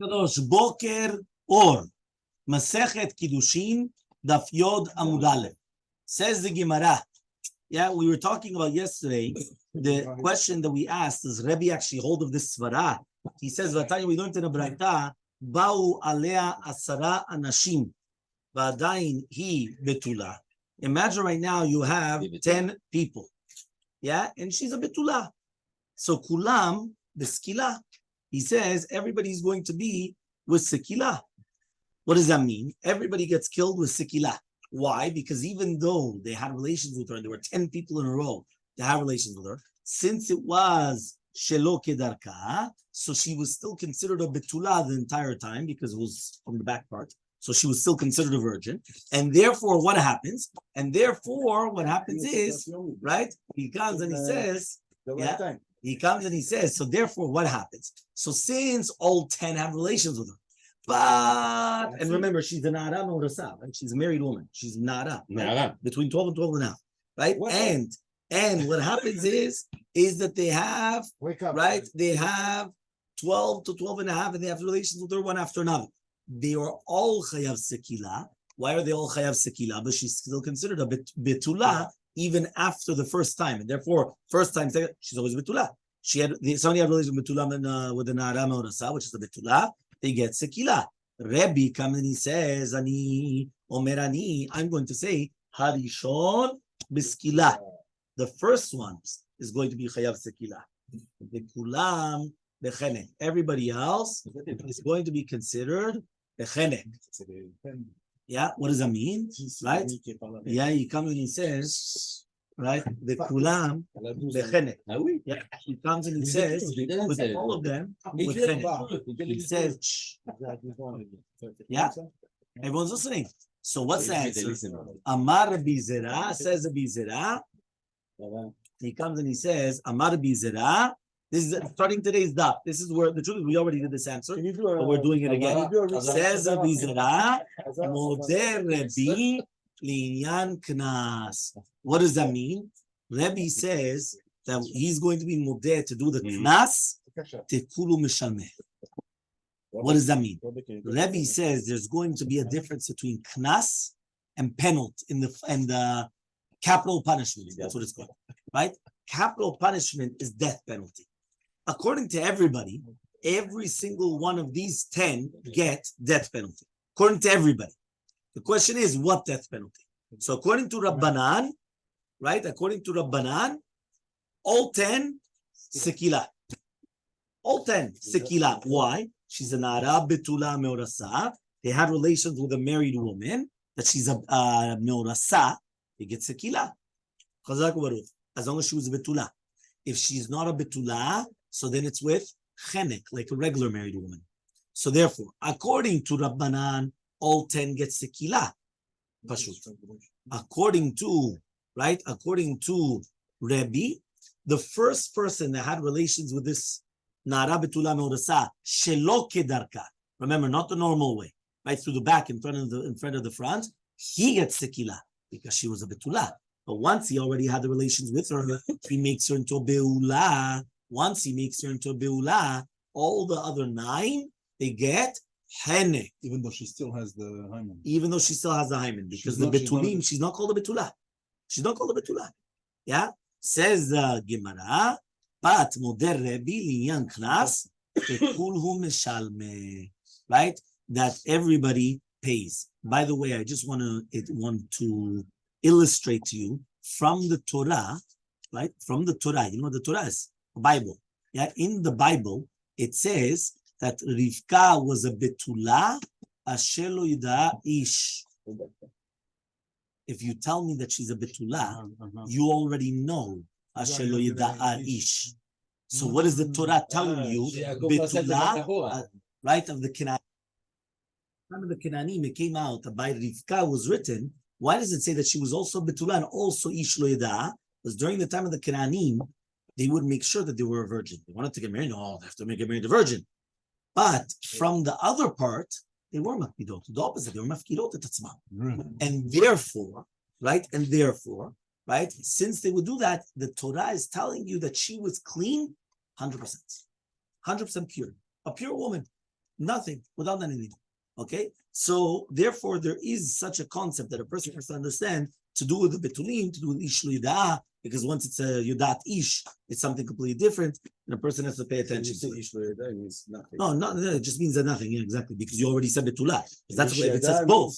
Kadosh Boker Or Masechet Kiddushin Daf Yod Amud Aleph. Says the Gemara. Yeah, we were talking about yesterday. The question that we asked, does Rabbi actually hold of this svara? He says, "Vatanya, we learned in a braita, Ba'u alea asara anashim, v'adayin hi betula." Imagine right now you have 10 people, yeah, and she's a betula. So kulam beskila. He says everybody's going to be with sekila. What does that mean? Everybody gets killed with sekila. Why? Because even though they had relations with her, and there were 10 people in a row to have relations with her, since it was shelo kedarka, so she was still considered a betula the entire time because it was from the back part. So she was still considered a virgin. And therefore, what happens? And therefore, what happens is, right? He comes and he says, yeah, he comes and he says, so therefore, what happens? So since all 10 have relations with her, but, and remember, she's a nara morasa, right? She's a married woman. She's nara, right? Between 12 and 12 and a half, right? And what happens is that they have, right? They have 12 to 12 and a half, and they have relations with her one after another. They are all chayav sekila. Why are they all chayav sekila? But she's still considered a betula even after the first time, and therefore, first time she's always betula. Somebody had relations with betula with the nara morasa, which is the betula. They get sekila. Rabbi comes and he says, "Ani omerani." I'm going to say harishon beskila. The first one is going to be chayav sekila. The kulam bechenek. Everybody else is going to be considered bechenek. Yeah, what does that mean? Right? Yeah, he comes and he says, right? The kulam bechenek. Yeah, he comes and he says, with all of them, with chenek. He says, yeah, everyone's listening. So what's the answer? Amar bizera, says a bizera. He comes and he says, Amar bizera. This is starting today's daf. This is where the truth is we already did this answer, but we're doing it again. Says a bizera, moder Rabbi linyan knas. What does that mean? Rabbi says that he's going to be moder to do the knas tekulu mishalmeh. What does that mean? Rabbi says there's going to be a difference between knas and penalty in the capital punishment. That's what it's called, right? Capital punishment is death penalty. According to everybody, every single one of these 10 get death penalty. According to everybody. The question is, what death penalty? So according to Rabbanan, right? According to Rabbanan, all 10, sekila. All 10, sekila. Why? She's a nara betula meorasa. They had relations with a married woman, that she's a meorasa. They get sekila. As long as she was a betula. If she's not a betula, so then it's with chenek, like a regular married woman. So therefore, according to Rabbanan, all 10 get sekila. According to Rabbi, the first person that had relations with this nara betula meorasa shelo kedarka. Remember, not the normal way, right through the back in front of the front. He gets sekila because she was a betula. But once he already had the relations with her, he makes her into a beula. Once he makes her into a beula, all the other 9, they get henek. Even though she still has the hymen. Because the betulim, she's not called a betula. She's not called a betula. Yeah? Says the Gemara, but moder Rabbi linyan knas, tekulhu mishalme. Right? That everybody pays. By the way, I just want to illustrate to you from the Torah, right? From the Torah, you know what the Torah is? The Bible. Yeah, in the Bible, it says that Rivka was a betula, asher lo yida ish. If you tell me that she's a betula, you already know asher lo yida ish. So what is the Torah telling you? Betula, right, of the Canaan. Time of the Canaanim, it came out that by Rivka was written. Why does it say that she was also betula and also ish lo yida? Because during the time of the Canaanim, they would make sure that they were a virgin. They wanted to get married. No, they have to get married a virgin. But from the other part, they were mafkidot. The opposite, they were mafkidot at tzma. And therefore, right, since they would do that, the Torah is telling you that she was clean, 100%. 100% pure. a pure woman, nothing, without anything. Okay, so therefore there is such a concept that a person has to understand to do with the betulim, to do with ish yudah, because once it's a yudat ish, it's something completely different, and a person has to pay attention to it. Ish yudah means nothing. No, it just means that nothing. Yeah, exactly, because you already said betulah. That's what it says both.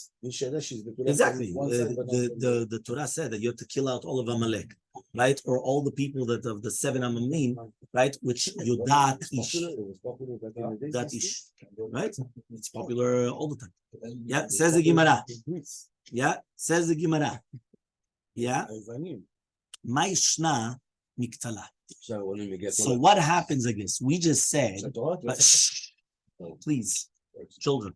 Exactly. The Torah said that you have to kill out all of Amalek, right? Or all the people that of the 7 Amamim, right? Which yudat ish. That ish. Right? It's popular all the time. Yeah, says the Gemara. Yeah, says the Gemara. Yeah. Ma'ishna miktala. So what happens, I guess? We just said, please, children.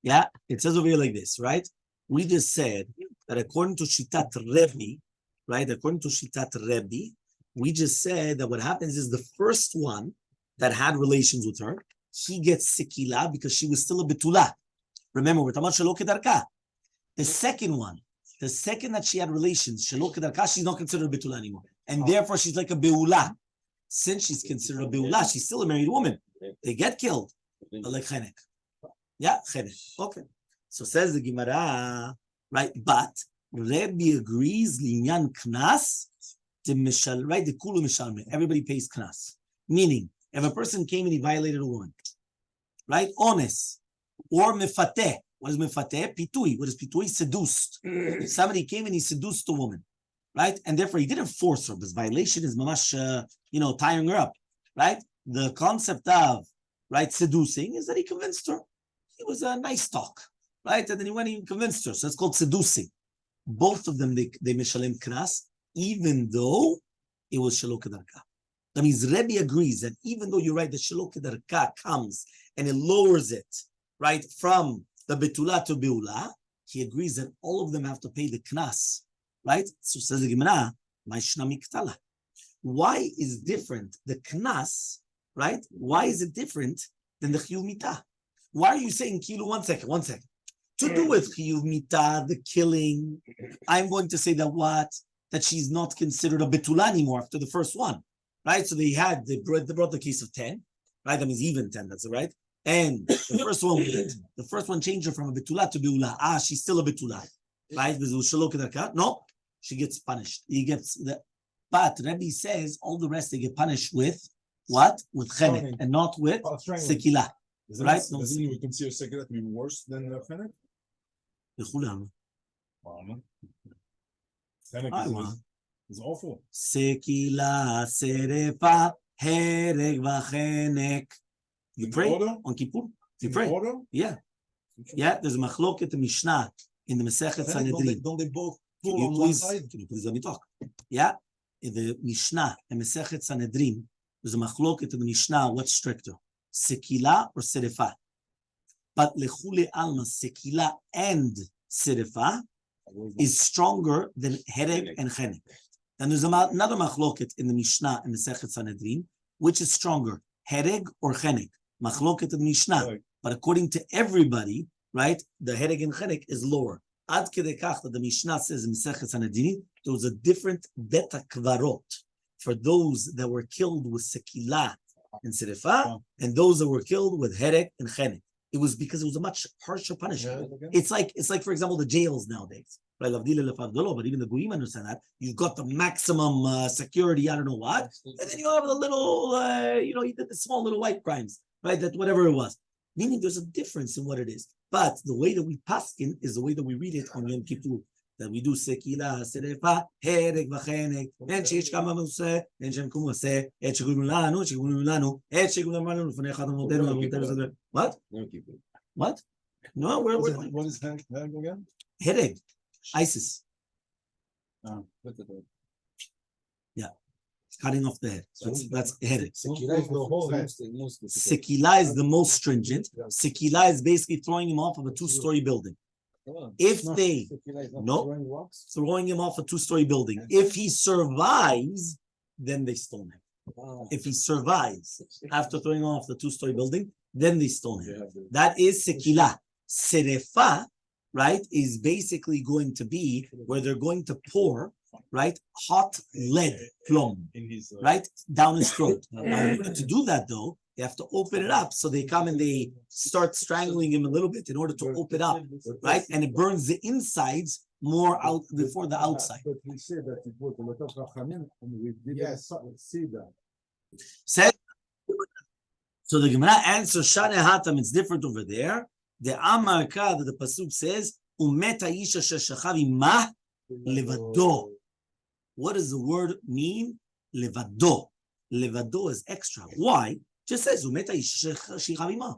Yeah, it says over here like this, right? We just said that according to Shitat Rabbi, right? According to Shitat Rabbi, we just said that what happens is the first one that had relations with her, he gets sekila because she was still a betula. Remember, we're talking about shelo kedarka. The second one, the second that she had relations, shelo kedarka, she's not considered a betula anymore. And therefore, she's like a beula. Since she's considered a beula, she's still a married woman. They get killed. Like chenek. Yeah, chenek. Okay. So says the Gemara, right? But Rabbi agrees, linyan knas, right? The kulu mishalme. Everybody pays knas. Meaning, if a person came and he violated a woman, right? Ones. Or mefateh. What is mefateh? Pitui. What is pitui? Seduced. Somebody came and he seduced a woman, right? And therefore he didn't force her. This violation is mamash, tying her up, right? The concept of, right, seducing is that he convinced her. It was a nice talk, right? And then he went and convinced her. So it's called seducing. Both of them, they mishalem knas, even though it was shelo kedarka. That means Rebbe agrees that even though you're right, the shelo kedarka comes and it lowers it, right, from the betula to beula, he agrees that all of them have to pay the knas, right? So says the Gemara, ma'ishna miktala. Why is different the knas, right? Why is it different than the chiyuv mitah? Why are you saying kilu? One second. To do with chiyuv mitah, the killing, I'm going to say that what? That she's not considered a betula anymore after the first one, right? So they brought the case of 10, right? That means even 10, that's right. And the first one changed her from a betula to beula. She's still a betula, right? No, she gets punished. But Rabbi says all the rest they get punished with what? With chenek and not with sekila. Right? Doesn't even consider sekila to be worse than chenek? Chenek is awful. Sekila, serefa, hereg v'chenek. You pray on Kippur. You pray. Yeah. There's a machloket Mishnah in the Masechet Sanhedrin. Don't they both Can you please let me talk? Yeah. In the Mishnah and Masechet Sanhedrin, there's a machloket in the Mishnah. What's stricter, sekila or serefa? But lechule alma, sekila and serefa is stronger than hereg and chenek. And there's another machloket in the Mishnah and Masechet Sanhedrin, which is stronger, hereg or chenek. Machloket in the Mishnah. Right. But according to everybody, right, the hereg and chenek is lower. Ad kedei kach that the Mishnah says in Masechet Sanhedrin, there was a different beta kvarot for those that were killed with sekila and serefa, and those that were killed with hereg and chenek. It was because it was a much harsher punishment. It's like, for example, the jails nowadays. But even the Goyim understand that. You've got the maximum security, I don't know what, and then you have the little, you did the small little white crimes, right? That whatever it was. Meaning there's a difference in what it is. But the way that we paskin is the way that we read it on Yom Kippur. That we do sekila, serefa, hereg v'chenek, and sheish kama museh, and shem kumuseh, et shegulun lanu, et shegulun lanu, l'fanei chad amotenu, what? What? No, what is hereg again? Hereg, ISIS. Yeah, cutting off the head. So that's hereg. Sekila is the most stringent. Sekila is basically throwing him off of a 2-story building. If they throwing him off a 2-story building, if he survives, then they stone him. If he survives after throwing him off the 2-story building, then they stone him. That is sekila. Serefa, right, is basically going to be where they're going to pour, right, hot lead plumb, right, down his throat. Now, to do that though, They have to open it up. So they come and they start strangling him a little bit in order to open up, right? And it burns the insides more out before the outside. But we say that it was a lot of Rachamim, and we didn't see that. Said, so the Gemara answers, Shane Hatam, it's different over there. The Amarka that the Pasuk says, Umeta Isha Sheshachavi Ma Levado. What does the word mean? Levado. Levado is extra. Why? Just says Umeta Isha Sheshachavi Ma.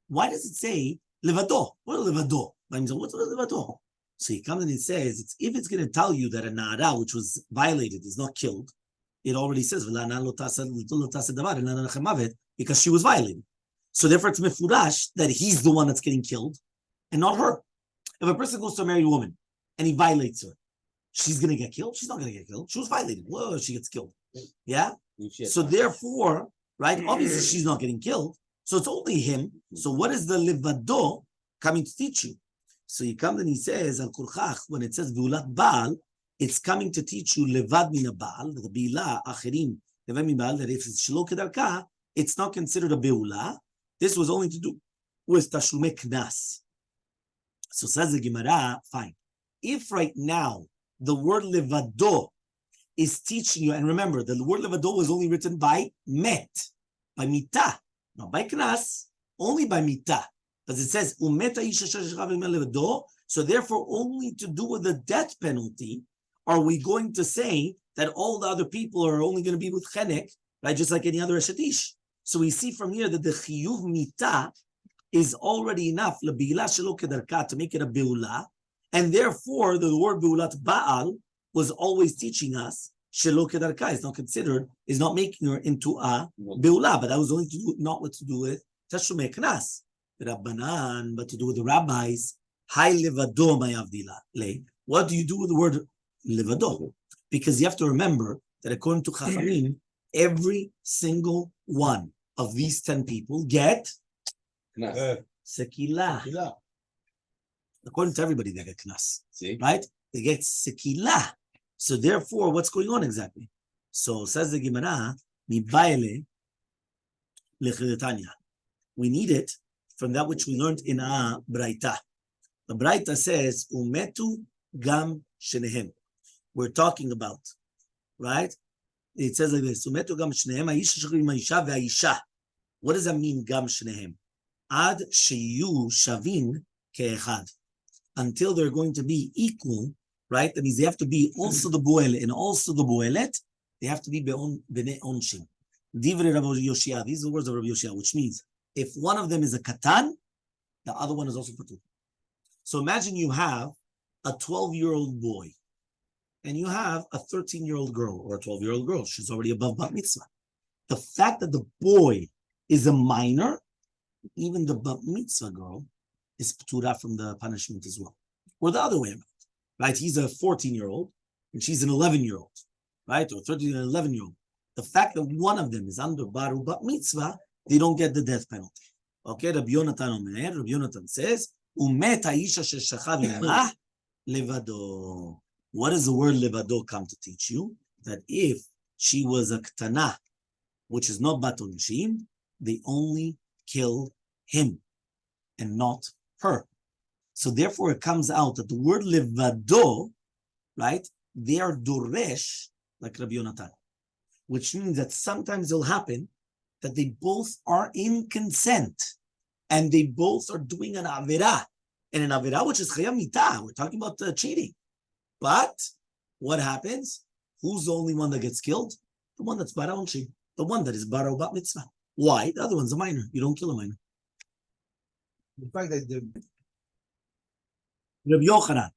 Why does it say Levado? What is Levado? What's Levado? So he comes and he says, if it's going to tell you that a Na'ara, which was violated, is not killed, it already says, because she was violated. So therefore it's mefurash that he's the one that's getting killed and not her. If a person goes to a married woman and he violates her, she's going to get killed? She's not going to get killed. She was violated. Whoa, she gets killed. Yeah? So therefore, right, obviously she's not getting killed. So it's only him. So what is the levado coming to teach you? So he comes and he says, Al Kurchach, when it says Veulat Baal, it's coming to teach you Levad Min Baal, the Bila, Achirim, Levad Min Baal, that if it's Shelo Kedarka, it's not considered a Beula. This was only to do with Tashlume Knas. So says the Gemara, fine. If right now the word Levado is teaching you, and remember, the word Levado was only written by Met, by Mita, not by Knas, only by Mita. Because it says, Umeta Isha Sheshachav Levado, so therefore only to do with the death penalty are we going to say that all the other people are only going to be with Chenek, right? Just like any other Eshetish. So we see from here that the Chiyuv Mita is already enough L'Beila Shelo Kedarka to make it a Beula, and therefore the word Beulat Baal was always teaching us Shelo Kedarka is not considered, is not making her into a Beula, but that was only to do, not what to do with Tashlume Knas. Rabbanan, but to do with the rabbis, Hai Levado Mayavdila. What do you do with the word Levado? Because you have to remember that according to Chachamim, every single one of these 10 people get Sekilah. According to everybody, they get Knas. Right? They get Sekilah. So therefore, what's going on exactly? So says the Gemara, Mibaile Lechidetanya. We need it from that which we learned in a Braita. The Braita says, Umetu Gam Shenehem. We're talking about, right? It says like this, Umetu Gam Shenehem, Aisha Shachrim Aisha Ve'aisha. What does that mean, Gam Shenehem? Ad Sheyu Shavin Ke'echad. Until they're going to be equal, right? That means they have to be also the Boel and also the Boelet. They have to be Bnei Onshim. Divrei Rabbi Yoshia. These are the words of Rabbi Yoshia, which means if one of them is a katan, the other one is also patur. So imagine you have a 12-year-old boy and you have a 13-year-old girl or a 12-year-old girl. She's already above bat mitzvah. The fact that the boy is a minor, even the bat mitzvah girl is patura from the punishment as well. Or the other way around, right? He's a 14-year-old and she's an 11-year-old, right? Or 13 and 11-year-old. The fact that one of them is under baru bat mitzvah, they don't get the death penalty. Okay, Rabbi Yonatan says, Umet ha'isha sheshachav imah levado. What does the word levado come to teach you? That if she was a ktana, which is not bat onshim, they only kill him and not her. So therefore it comes out that the word levado, right, they are doresh, like Rabbi Yonatan, which means that sometimes it'll happen that they both are in consent and they both are doing an avera. And an avera, which is chayam mita, we're talking about cheating. But what happens? Who's the only one that gets killed? The one that's bara onshim, the one that is bara bat mitzvah. Why? The other one's a minor. You don't kill a minor. The fact that Rabbi Yochanan,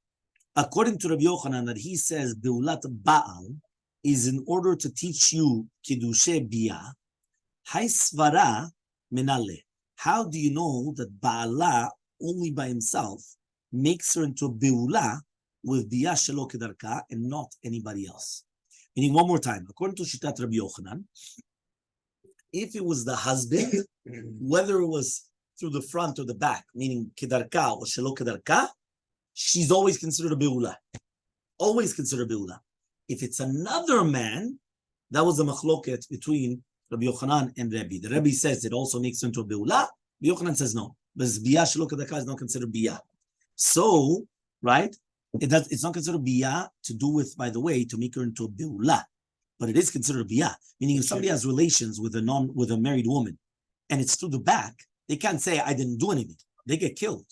according to Rabbi Yochanan, that he says Beulat Baal is in order to teach you Kiddushe Biyah, Hai Svara Menale. How do you know that Baala only by himself makes her into a Beula with Biyah Shelo Kedarka and not anybody else? Meaning, one more time, according to Shitat Rabbi Yochanan, if it was the husband, whether it was through the front or the back, meaning Kedarka or Shelo Kedarka, she's always considered a Beula. Always considered a Beula. If it's another man, that was a machloket between Rabbi Yochanan and Rabbi. The Rabbi says it also makes her into a beula. Rabbi Yochanan says no. But biyah shelo kedaka is not considered biyah. So, right, it's not considered biyah to do with, by the way, to make her into a beula. But it is considered biyah. Meaning if somebody has relations with a married woman and it's through the back, they can't say, I didn't do anything. They get killed.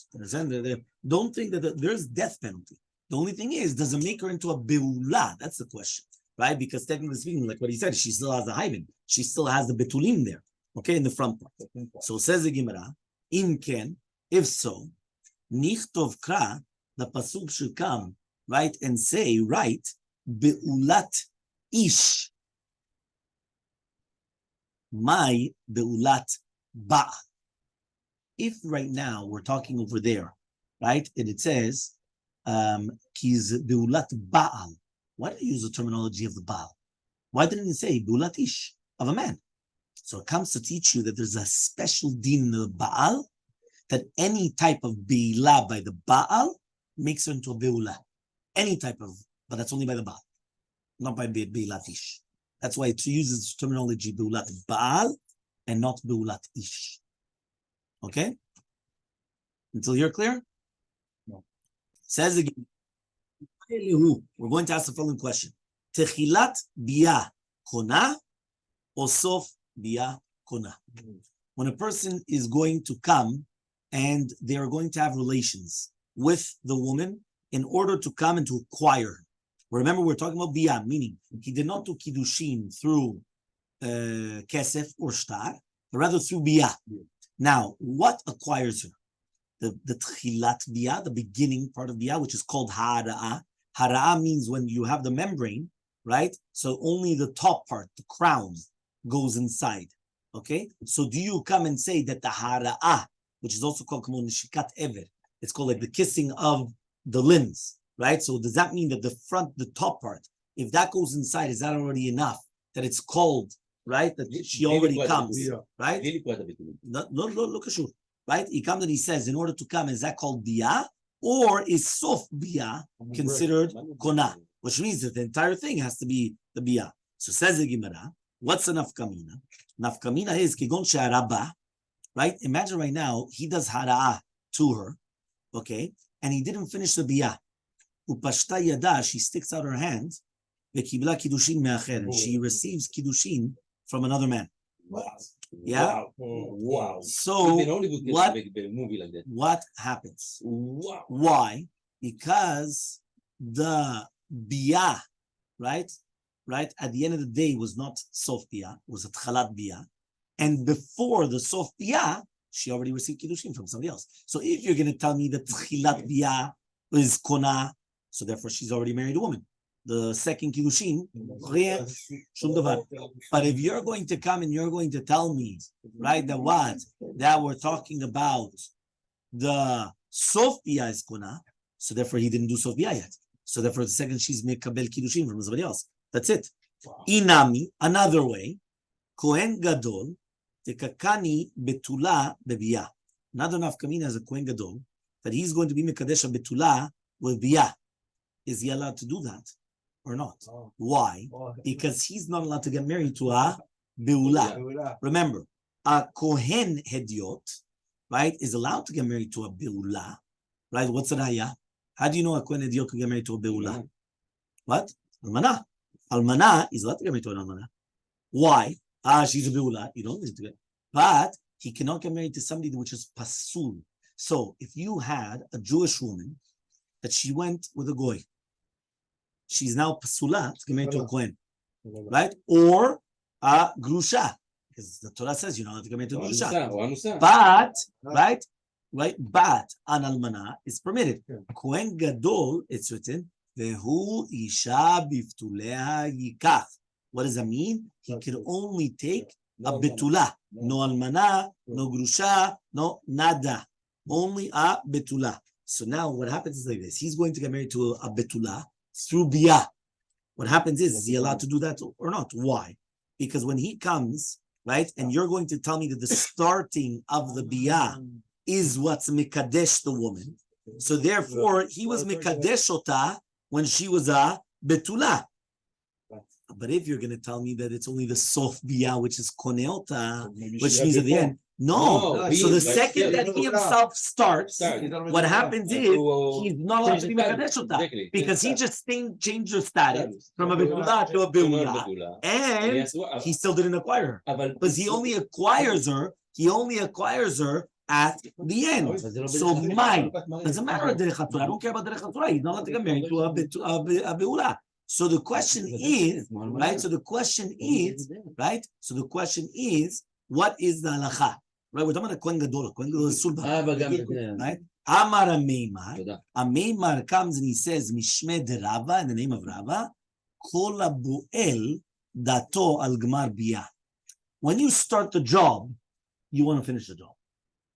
Don't think that there's death penalty. The only thing is, does it make her into a beula? That's the question, right? Because technically speaking, like what he said, she still has the hymen. She still has the betulim there, okay, in the front part. So says the Gemara, im ken, if so, nichtov kra, the pasuk should come, right, and say, right, beulat ish, my beulat ba. If right now we're talking over there, right, and it says, kiz beulat baal. Why did you use the terminology of the baal? Why didn't it say beulat ish, of a man? So it comes to teach you that there's a special din in the baal, that any type of beila by the baal makes her into a beula. Any type of, but that's only by the baal, not by beulat ish. That's why it uses terminology beulat baal and not beulat ish. Okay? Until you're clear? No. Says again, we're going to ask the following question. Techilat biyah kona or sof biyah kona? When a person is going to come and they are going to have relations with the woman in order to come and to acquire her. Remember, we're talking about biyah, meaning he did not do kiddushin through kesef or shtar, but rather through biyah. Now, what acquires her? The tchilat biyah, the beginning part of biyah, which is called hara'ah. Hara'ah means when you have the membrane, right? So only the top part, the crown, goes inside. Okay? So do you come and say that the hara'ah, which is also called nishikat ever, it's called like the kissing of the limbs, right? So does that mean that the top part, if that goes inside, is that already enough that it's called, right? That she already comes, right? Look at you, right? He comes and he says, in order to come, is that called biyah? Or is sof biyah considered kona? Which means that the entire thing has to be the biyah. So says the Gemara, what's a nafkamina? Nafkamina is kigon she'araba, right? Imagine right now, he does hara'ah to her, okay? And he didn't finish the biyah. Upashta yada, she sticks out her hand, vekibla kiddushin me'acher, and she receives kiddushin from another man. Wow. Yeah. Wow. So Like what happens? wow. Why? Because the biyah, right, at the end of the day was not sof biyah, was a tchalat biyah, and before the sof biyah, she already received kiddushin from somebody else. So if you're going to tell me that tchilat biyah is kona, so therefore she's already married a woman. The second kiddushin, but if you're going to come and you're going to tell me, right, that we're talking about the sof biyah is kona, so therefore he didn't do sof biyah yet. So therefore the second she's mekabel kiddushin from somebody else. That's it. Inami, another way, kohen gadol tekakani betula bebiyah. Another nafkamina is a kohen gadol that he's going to be mekadesh betula with biyah. Is he allowed to do that or not? Why? Because he's not allowed to get married to a beula. Remember, a kohen hediot, right, is allowed to get married to a beula, right? What's an ayah? How do you know a kohen hediot can get married to a beula? What? Almana. Almana is allowed to get married to an almana. Why? She's a beula. You don't need to get. But he cannot get married to somebody which is pasul. So if you had a Jewish woman that she went with a goy, she's now pasula to get married to a kohen, right? Or a grusha, because the Torah says you're not allowed to get married to a grusha. But but an almana is permitted. Kohen gadol, it's written, vehu isha biftuleha yikach. What does that mean? He can only take a betula, no almana, no grusha, no nada, only a betula. So now what happens is like this: he's going to get married to a betula through biyah. What happens is he allowed to do that or not? Why? Because when he comes, right, and you're going to tell me that the starting of the biyah is what's mikadesh the woman, so therefore he was mikadesh ota when she was a betula. But if you're going to tell me that it's only the sof bia, which is koneota, Maybe which she means had at the end, no. No, So he- the but second still- that he himself starts, what happens is he's not allowed to be mekadesh אותה, Exactly. because he just changed her status from a betula to a beula, and he still didn't acquire her. Because he only acquires her at the end. So mine doesn't matter derech haTorah. I don't care about derech haTorah. He's not allowed to get married to a beula. So the question is, right? So the question is, right? So the question is, what is the halacha? Right? We're talking about a kohen gadol. Kohen gadol is sulba, right? Amar Ameimar comes and he says, Mishme de Rava, in the name of Rava, Kol Bu'el dato al gmar bia. When you start the job, you want to finish the job.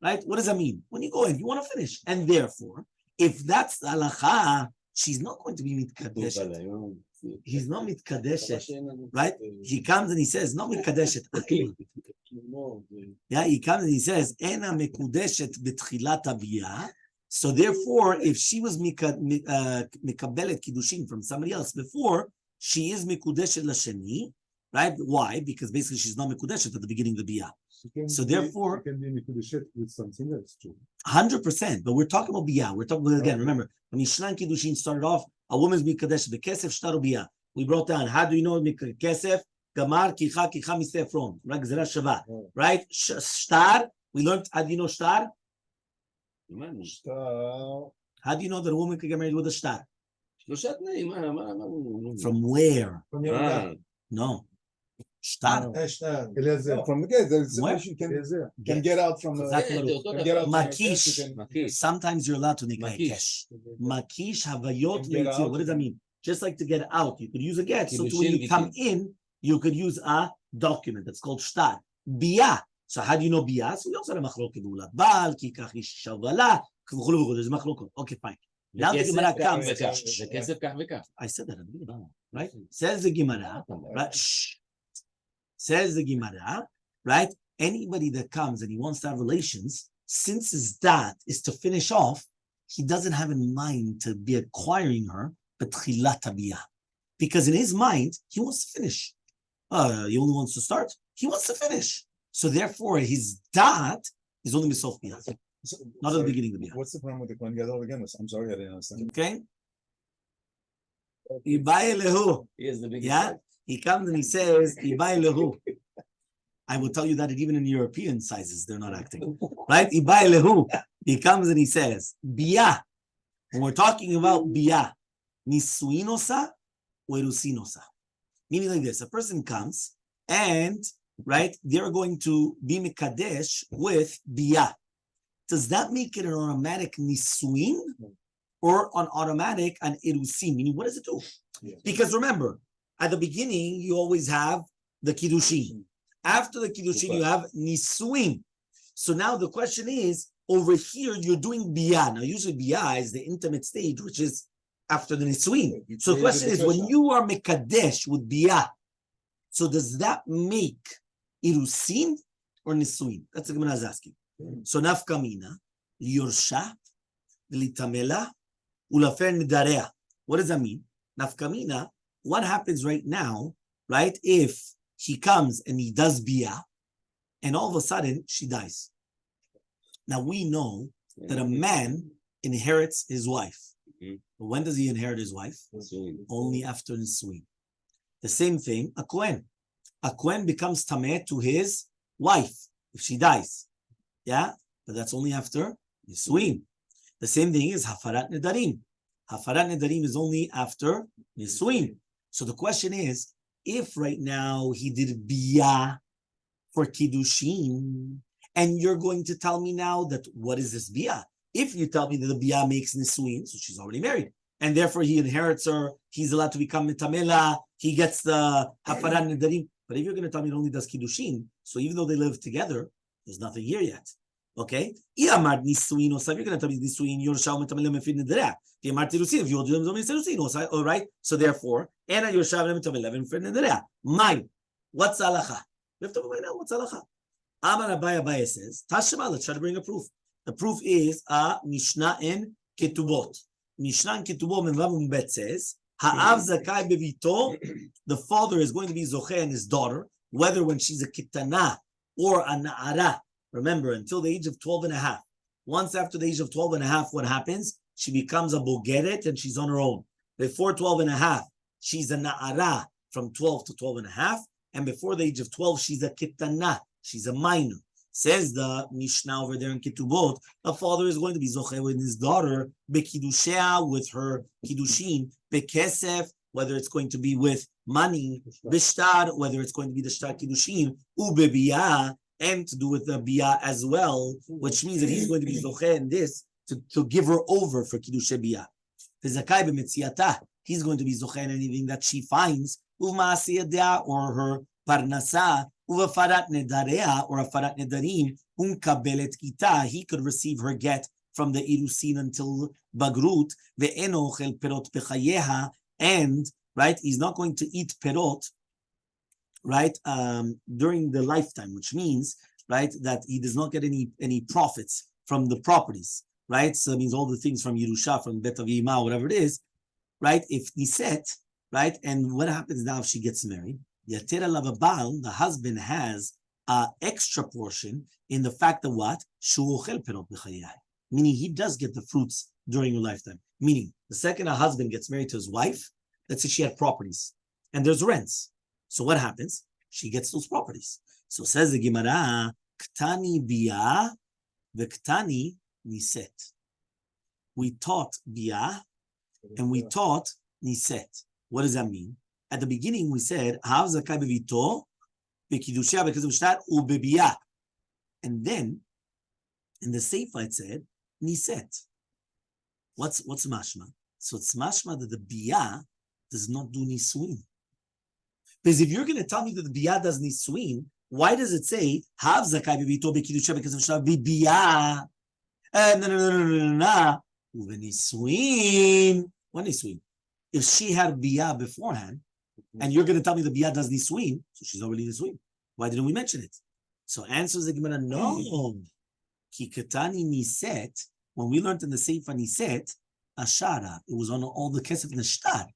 Right? What does that mean? When you go in, you want to finish. And therefore, if that's the halacha, she's not going to be mitkadeshet. He's not mitkadeshet. Right? He comes and he says, not mitkadeshet. Yeah, he comes and he says, Ena mekudeshet betchilat abiyah. So therefore, if she was mikabelet kiddushin from somebody else before, she is mikudeshet lasheni. Right? Why? Because basically she's not mikudeshet at the beginning of the biyah. So therefore, can be mikudeshet with something else too. 100%. But we're talking about biyah. We're talking again. Remember, when Mishnah and Kiddushin started off, a woman's mikudeshet bekesef shtar biyah. We brought down. How do you know kesef? Gamar kicha misefron. Right? Gzera shava. Right? Shtar. We learned. How do you know shtar? How do you know that a woman can get married with a shtar? From where? No. Shtar. From the gate, can get out from Makish. Sometimes you're allowed to make a hekesh. Makish havayot leitzir. What does that mean? Just like to get out, you could use a get. So when you come in, you could use a document that's called shtar. Biyah. So how do you know biyah? So we also have machloket b'ula bal ki kach ish shavala. There's machloket. Okay, fine. Now the Gemara comes. I said that at the beginning, right? Says the Gemara, right? Says the Gemara, right? Anybody that comes and he wants to have relations, since his dad is to finish off, he doesn't have in mind to be acquiring her, but chilat biyah. Because in his mind, he wants to finish. He only wants to start. He wants to finish. So therefore, his dad is only misof biyah. Not at the beginning of the biyah. What's the problem with the kohen gadol again? I'm sorry, I didn't understand. Okay. Ibai lehu. Yeah. He comes and he says, Ibai lehu. I will tell you that even in European sizes, they're not acting. Right? Ibai lehu. He comes and he says, biyah. When we're talking about biyah, nisuinosa or erusinosa. Meaning like this, a person comes and, right, they're going to be mekadesh with biyah. Does that make it an automatic nisuin or an automatic an erusin? Meaning, what does it do? Yeah. Because remember, at the beginning, you always have the kiddushin. After the kiddushin, you have nisuin. So now the question is, over here, you're doing biyah. Now, usually biyah is the intimate stage, which is after the nisuin. So the question is, when you are mekadesh with biyah, so does that make erusin or nisuin? That's what Gemara is asking. So nafkamina, yorsha, litamela, ulafer nidarea. What does that mean? Nafkamina, what happens right now, right, if he comes and he does biyah, and all of a sudden she dies? Now we know that a man inherits his wife. But when does he inherit his wife? Only after nisuin. The same thing, a kohen. A kohen becomes tameh to his wife if she dies. Yeah, but that's only after nisuin. The same thing is hafarat nedarim. Hafarat nedarim is only after nisuin. So the question is, if right now he did biyah for kiddushin, and you're going to tell me now that what is this biyah? If you tell me that the biyah makes nisuin, so she's already married, and therefore he inherits her, he's allowed to become mitamela, he gets the hafarat nedarim. But if you're going to tell me it only does kiddushin, so even though they live together, there's nothing here yet. Okay? If you're going to tell me nisuin, yorsha mitamela mefid nederah. If you're doing nisuin, all right? So therefore, Ena yorsha mitamela mefid nederah. Mine. What's halacha? We have to find out what's halacha. Amar Abaye says, Tashema, let's try to bring a proof. The proof is a Mishnah in Ketubot. Mishnah in Ketubot Memvav Umbet says, Ha'av zakai bevito, the father is going to be zocheh in his daughter, whether when she's a kitana or a na'ara. Remember, until the age of 12 and a half. Once after the age of 12 and a half, what happens? She becomes a bogeret and she's on her own. Before 12 and a half, she's a na'ara from 12 to 12 and a half. And before the age of 12, she's a kitana. She's a minor. Says the Mishnah over there in Ketubot, the father is going to be zocheh with his daughter, bekidushea, with her kiddushin, bekesef, whether it's going to be with money, bishtar, whether it's going to be the shtar kiddushin, ubebiyah, and to do with the biyah as well, which means that he's going to be zocheh in this to give her over for kiddushe biyah. Zakai b'metziatah, he's going to be zocheh in anything that she finds, uv'ma'asiyadeh, or her parnasa, uvafarat nedarea, or a farat nedarim, unkabelet kita, he could receive her get from the irusin until bagrut, ve'eno chel perot bechayeha, and right, he's not going to eat perot, right, during the lifetime, which means, right, that he does not get any profits from the properties, right? So it means all the things from Yerusha, from Bet Avima, whatever it is, right? If Niset, right, and what happens now if she gets married? Yatera lavabal, the husband has an extra portion in the fact that what? Shu'ochel perot b'chayei, meaning he does get the fruits during her lifetime. Meaning, the second a husband gets married to his wife, let's say she had properties, and there's rents. So what happens? She gets those properties. So says the Gemara, Ktani biyah, v'ktani niset. We taught biyah, and we taught niset. What does that mean? At the beginning, we said, Hav zakai bevito, v'kidushia because of shtar, ubebiyah. And then, in the Seifa, it said, niset. What's mashma? So it's mashma that the biyah does not do nisuin. Because if you're going to tell me that the biyah does nisuin, why does it say have zakai bevito bekiddusha because of shtar biyah? No. Nisuin. What nisuin? If she had biyah beforehand, and you're going to tell me the biyah does nisuin, so she's already nisuin. Why didn't we mention it? So answers the Gemara, no. Ki katani niset. When we learned in the Seifa niset, ashara, it was on all the kesef neshtar.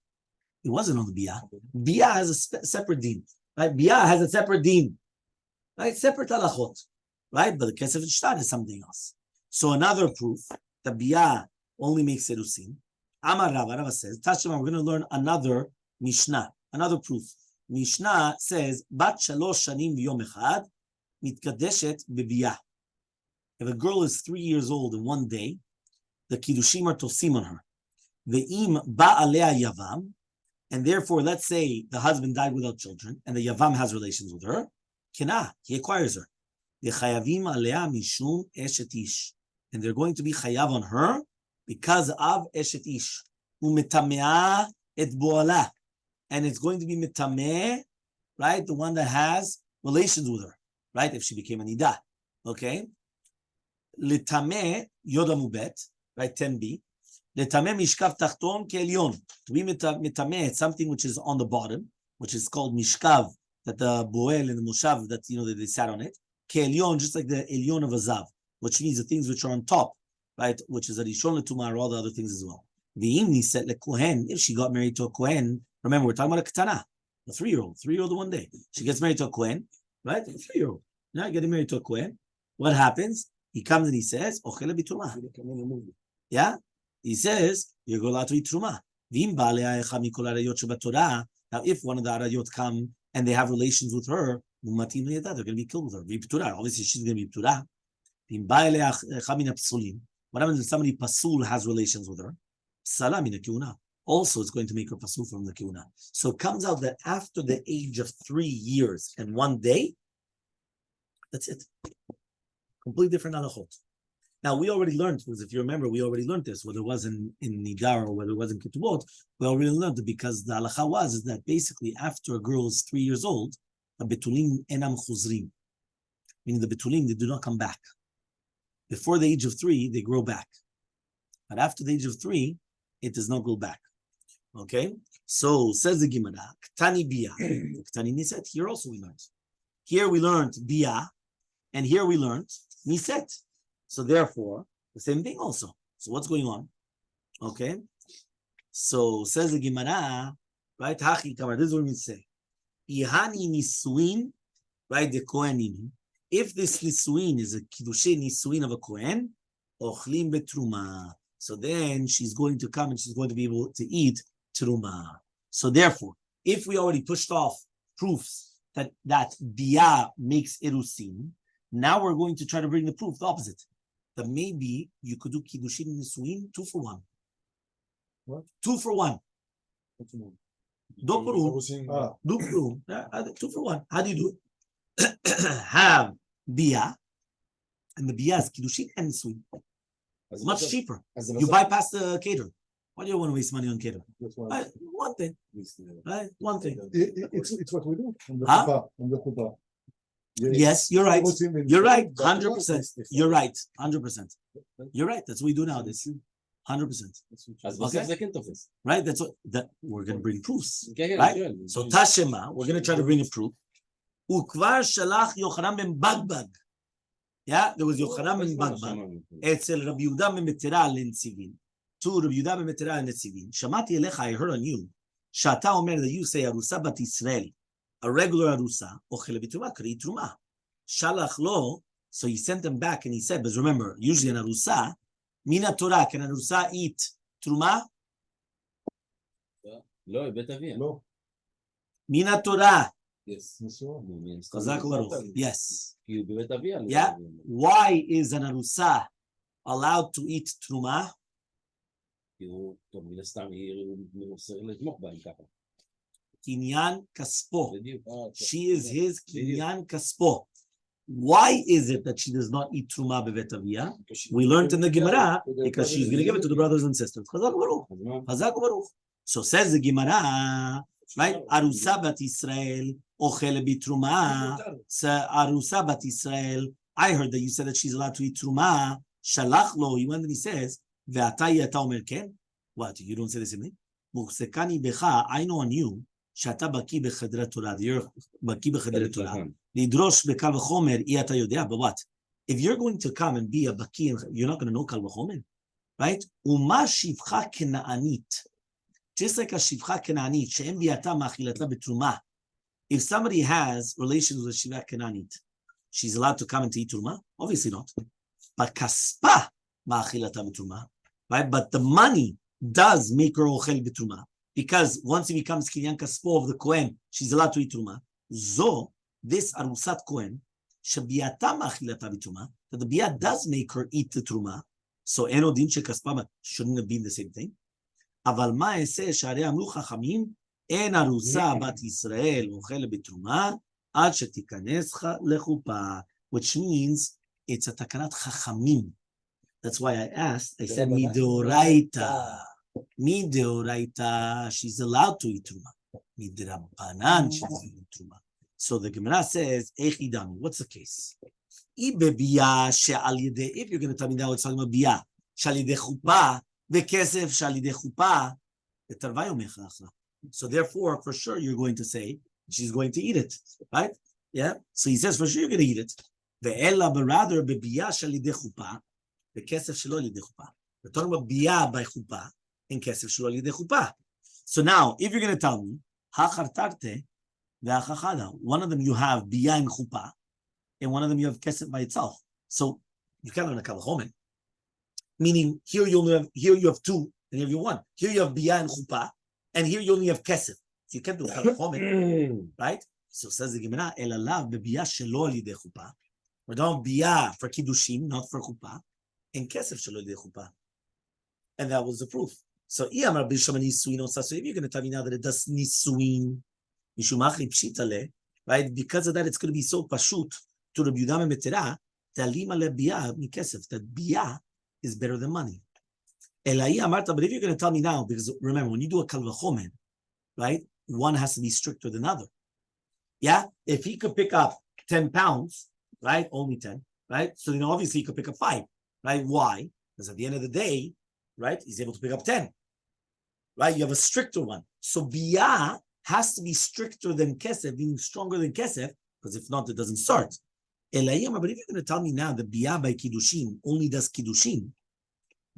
It wasn't on the biyah. Biyah has a separate deen, right? Biyah has a separate deen, right? Separate halachot, right? But the kesef neshtar is something else. So another proof that biyah only makes erusin. Amar Rava says, Tashema, we're going to learn another Mishnah, another proof. Mishnah says, Bat shalosh shanim v'yom echad mitkadeshet bebiyah. If a girl is 3 years old in one day, the kiddushim are tosim on her. Ve'im ba'alea yavam, and therefore, let's say the husband died without children, and the yavam has relations with her, kena, he acquires her. V'chayavim alea mishum eshet ish, and they're going to be chayav on her because of eshet ish. U'metamea et bo'ala, and it's going to be metameh, right, the one that has relations with her, right, if she became a nidah, okay? L'tameh yoda mubet, right, 10b. L'tameh mishkav tachton ke'elyon. To be metameh, it's something which is on the bottom, which is called mishkav, that the boel and the moshav, that, you know, that they sat on it. Ke'elyon, just like the elyon of a zav, which means the things which are on top, right, which is a rishon l'tumah, or all the other things as well. V'im niset lekohen, if she got married to a kohen, remember, we're talking about a ketana, a 3-year-old one day. She gets married to a kohen, right, a 3-year-old. Now getting married to a kohen, what happens? He comes and he says, Ochele bitruma. Yeah? He says, you're allowed to eat truma. Now, if one of the arayot come and they have relations with her, they're going to be killed with her. Obviously, she's going to be ptura. What happens if somebody pasul has relations with her? Also, it's going to make her pasul from the kiuna. So it comes out that after the age of 3 years and 1 day, that's it. Completely different halachot. Now, we already learned, because if you remember, we already learned this, whether it was in Nidar or whether it was in Ketubot, we already learned it because the halacha was that basically after a girl is 3 years old, the betulim enam chuzrim, meaning the betulim, they do not come back. Before the age of 3, they grow back. But after the age of 3, it does not go back. Okay? So, says the Gemara, Ktani biyah, Ktani niset, here also we learned. Here we learned biyah, and here we learned niset. So therefore, the same thing also. So what's going on? Okay. So says the Gemara, right? Hachi kamar. This is what we say. Ihani nisuin, right? The Kohenim. If this nisuin is a kiddushin nisuin of a Kohen, ochlim betruma. So then she's going to come and she's going to be able to eat truma. So therefore, if we already pushed off proofs that bia makes irusin, now we're going to try to bring the proof, the opposite. That maybe you could do kiddushin nisuin 2 for 1. What? 2 for 1. Do for 1. Do for 1. 2 for 1. How do you do it? Have bia, and the bia is kiddushin and nisuin. It's much cheaper. You bypass the caterer. Why do you want to waste money on caterer? One thing. Right? One thing. It's what we do. Huh? On the chuppah. Yes, you're right. You're right. 100%. You're right. 100%. You're right. That's what we do nowadays. 100%. Okay. Right? That's what we're going to bring proofs. Right? So Tashema, we're going to try to bring a proof. Ukvar shalach Yochanan ben Bagbag. Yeah, there was Yochanan ben Bagbag. Etzel Rabbi Yehuda ben Metera l'Ntzivin. To Rabbi Yehuda ben Metera l'Ntzivin. Shamati elecha, I heard on you. Shata omer, that you say Arusa bat Yisrael, a regular Arusa, ochel b'truma, could eat truma. Shalach lo, so he sent them back and he said, but remember, usually an Arusa, mina Torah, can an Arusa eat truma? No, no. Mina Torah. Yes. Yes. Yeah. Why is an Arusa allowed to eat truma? Kinyan kaspo. She is his kinyan kaspo. Why is it that she does not eat truma bevet avia? We learned in the Gemara because she's going to give it to the brothers and sisters. Chazak u'baruch. Chazak u'baruch. So says the Gemara, right? Arusa bat Israel ochel bitruma. So Arusa bat Israel. I heard that you said that she's allowed to eat truma. Shalach lo. He went and he says, ve'atai yata omer ken. What? You don't say the same thing? Muhsekani becha. I know on you. Shata baki bechedra Torah. You're baki bechedra Torah. Lidrosh bekal v'chomer. Iyata yodea. But what? If you're going to come and be a baki, you're not going to know kal v'chomer, right? Uma shivcha kena'anit. Just like a shivcha kena'anit, she'em biyata ma'achilata betruma. If somebody has relations with a shivcha kena'anit, she's allowed to come and eat truma? Obviously not. But kaspa ma'achilata betruma, right? But the money does make her ochel betruma, because once it becomes kinyan kaspo of the Kohen, she's allowed to eat truma. Zo, this arusat Kohen, shebiyata ma'achilata betruma, that the biyah does make her eat the truma. So eno din shekaspa shouldn't have been the same thing. אבל מה אעשה שהרי אמרו חכמים, אין ארוסה בת ישראל אוכל בתרומה, עד שתיכנס לחופה, which means it's a תקנת חכמים. That's why I asked, I said, מדאורייתא. מדאורייתא, she's allowed to eat truma. מדרבנן, she's allowed to eat truma. So the Gemara says, איך ידענו? What's the case? if you're going to tell me now it's talking about ביה, שעל ידי חופה, וכסף שעל ידי חופה, ותרווה יומך אחלה. So therefore, for sure, you're going to say, she's going to eat it, right? Yeah? So he says, for sure, you're going to eat it. ואלא, but rather, בביה שעל ידי חופה, וכסף שלא על ידי חופה. We're talking about ביה by חופה, and כסף שלא על ידי חופה. So now, if you're going to tell me, החרטרתה והחחדה, one of them you have ביה and חופה, and one of them you have kesef by itself. So you can't learn a kavachomen. Meaning here you have two, and here you have one. Here you have biyah and chuppah, and here you only have kesef. So you can't do a kavachomen, right? So says the Gemara, elalav bebiyah shelo al yidei chuppah. We're doing biyah for kiddushin, not for chuppah, and kesef shelo al yidei chuppah. And that was the proof. So if you're going to tell me now that it does nisuin, mishumachli pshitale, right? Because of that, it's going to be so pashut to Rabbi Yehuda ben Metera, Elmaleh biyah mikesef, that biyah is better than money. Elai amarta, but if you're going to tell me now, because remember, when you do a kal v'chomen, right, one has to be stricter than the other. Yeah? If he could pick up 10 pounds, right, only 10, right, so then obviously he could pick up 5, right? Why? Because at the end of the day, right, he's able to pick up 10, right? You have a stricter one. So biyah has to be stricter than kesef, being stronger than kesef, because if not, it doesn't start. But if you're going to tell me now that biyah by kiddushin only does kiddushin,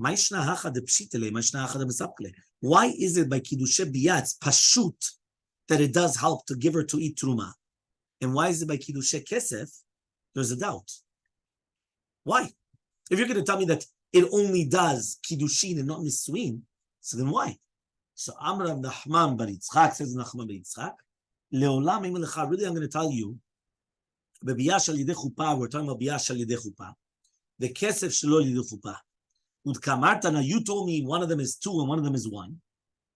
Why is it by Kiddushe Biyah, it's pashut, that it does help to give her to eat truma? And why is it by Kiddushe Kesef? There's a doubt. Why? If you're going to tell me that it only does Kiddushin and not Nisuin, so then why? So Amr of Nachman bar Yitzchak says Nachman bar Yitzchak, Leolam Imelecha, really I'm going to tell you, B'biyah shal yidei chuppah, we're talking about biyah shal yidei chuppah, the kesef shelo yidei chuppah. Udkamartana, you told me one of them is 2 and one of them is 1.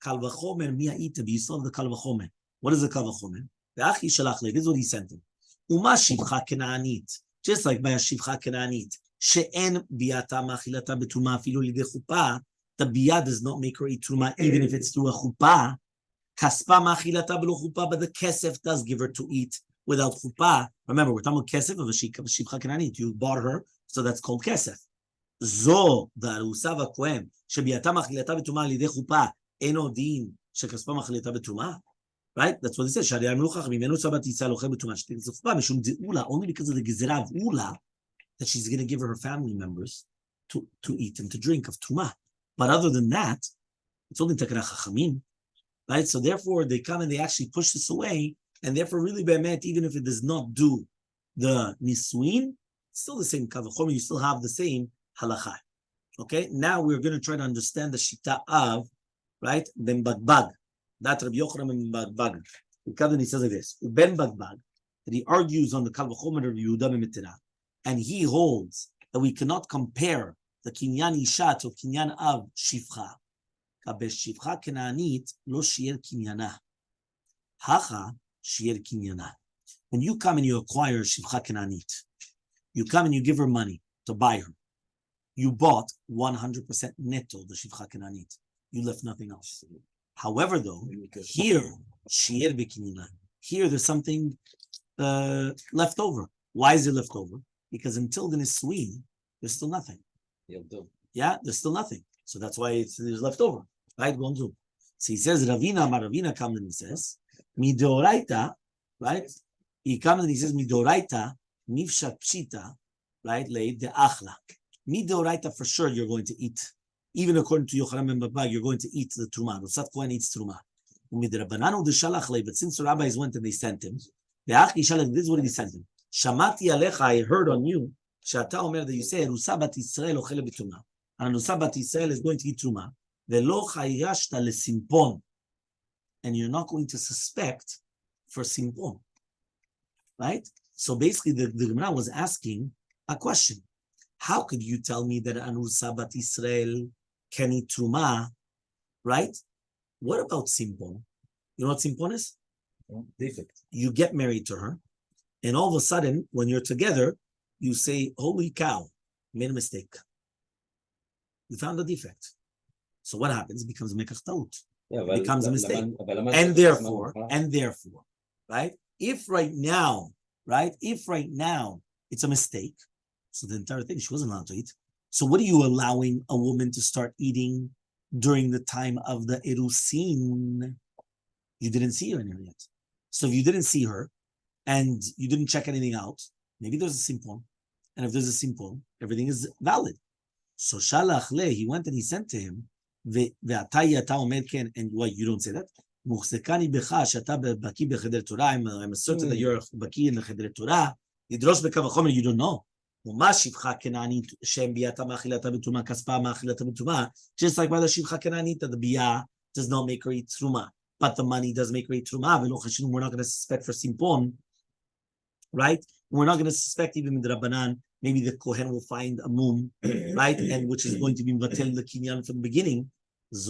Kal v'chomer mi'a'ita, you still have the kal v'chomer. What is the kal v'chomer? Ve'achi shalach le, this is what he sent him. Uma shivcha kena'anit, just like by a shivcha kena'anit, she'en biyata ma'achilata b'truma afilu yidei chuppah, the biyah does not make her eat truma even if it's through a chuppah. Kaspa ma'achilata b'lo chuppah, but the kesef does give her to eat without chuppah. Remember, we're talking about kesef of a shivcha kena'anit. You bought her, so that's called kesef. Zo the arusa v'kohen shebiyata ma'achilata b'truma lidei chuppah eno din shekaspa ma'achilata b'truma. Right? That's what it says. Shari amru chachamim eno sabat yisrael ochel b'truma shetin chuppah mishum de'ula, only because of the gezerah of ula that she's going to give her family members to eat and to drink of truma. But other than that, it's only takana chachamim, right? So therefore, they come and they actually push this away, and therefore, really, be'emet, even if it does not do the nisuin, it's still the same kavachom. You still have the same halacha. Okay. Now we're going to try to understand the shita of, right, ben bagbag. That Rabbi Yochanan ben bagbag. Because he says like this, ben bagbag, that he argues on the kavachom of Yehuda ben Mitera, and he holds that we cannot compare the kinyan isha to kinyan of shivcha. Shivcha kenanit lo shier kinyana. Hacha shier kinyana. When you come and you acquire shivcha kenanit, you come and you give her money to buy her. You bought 100% netto the shivcha kenanit. You left nothing else. However, though, here shier bekinyana. Here there's something left over. Why is it left over? Because until the nisuin, there's still nothing. Yeah, there's still nothing. So that's why it's left over. Right? Go on through. So he says, Ravina comes and he says, Midoraita, right? He comes and he says, Midoraita, Nifshat Pshita, right? Leid de Achla. Midoraita, for sure you're going to eat. Even according to Yochanan ben Bagbag, you're going to eat the Truma. Rosat Kohen eats Truma. But since the rabbis went and they sent him, this is what he sent him. Shamati alecha, I heard on you, Shata Omer, that you say, Rusa bat Yisrael ochele b'truma. And Rusa bat Yisrael is going to eat Truma. Ve'lo chayashta lesimpon. And you're not going to suspect for simpon. Right? So basically, the Gemara was asking a question. How could you tell me that Rusa bat Yisrael can eat Truma? Right? What about simpon? You know what simpon is? Defect. You get married to her, and all of a sudden, when you're together, you say, holy cow, made a mistake. You found a defect. So what happens? It becomes mekach taut. It becomes a mistake. And therefore, right? If right now, it's a mistake, so the entire thing, she wasn't allowed to eat. So what are you allowing a woman to start eating during the time of the Erusin? You didn't see her in here yet. So if you didn't see her, and you didn't check anything out, maybe there's a simpon. And if there's a simpon, everything is valid. So Shalach le, he went and he sent to him, and why you don't say that? I'm certain that you're baki in the cheder Torah. You don't know. Just like by the shivcha kenanit, the biyah does not make her eat truma, but the money does make her eat truma. We're not going to suspect for simpon. Right? We're not going to suspect even in the Rabbanan, maybe the Kohen will find a mum, right? And which is going to be Mvatel the Kinyan from the beginning. This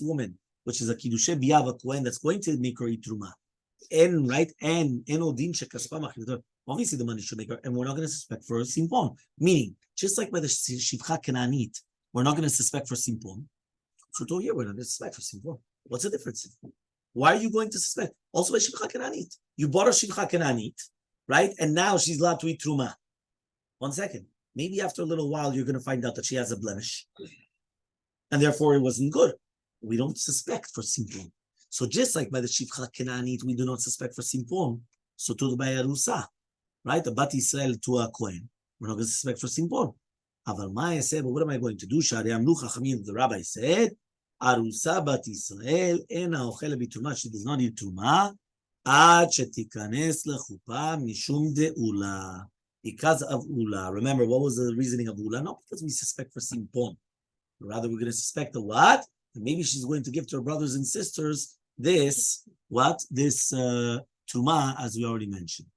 woman, which is a Kiddushe Biyah of Kohen, that's going to make her eat Truma. And right, and obviously the money should make her, and we're not going to suspect for Simpon. Meaning, just like by the Shivcha Kenanit, we're not going to suspect for Simpon. So here we're not going to suspect for Simpon. What's the difference? Why are you going to suspect? Also by Shivcha Kenanit. You bought a Shivcha Kenanit, right? And now she's allowed to eat Truma. 1 second. Maybe after a little while, you're going to find out that she has a blemish. And therefore, it wasn't good. We don't suspect for Simpon. So just like by the Shivcha Kenanit, we do not suspect for Simpon. So to the Bayarusa, right? The Bat Yisrael to a Kohen. We're not going to suspect for Simpon. Aval Maya said, but what am I going to do? Shari Amnu Chachamim, the rabbi said, Arusa bat Israel, ena ochele bitruma, she does not eat truma, ad shetikanes lechupa mishum de'ula. Because of ula. Remember, what was the reasoning of ula? Not because we suspect for simpon. Rather, we're going to suspect the what? And maybe she's going to give to her brothers and sisters this, what? This truma, as we already mentioned.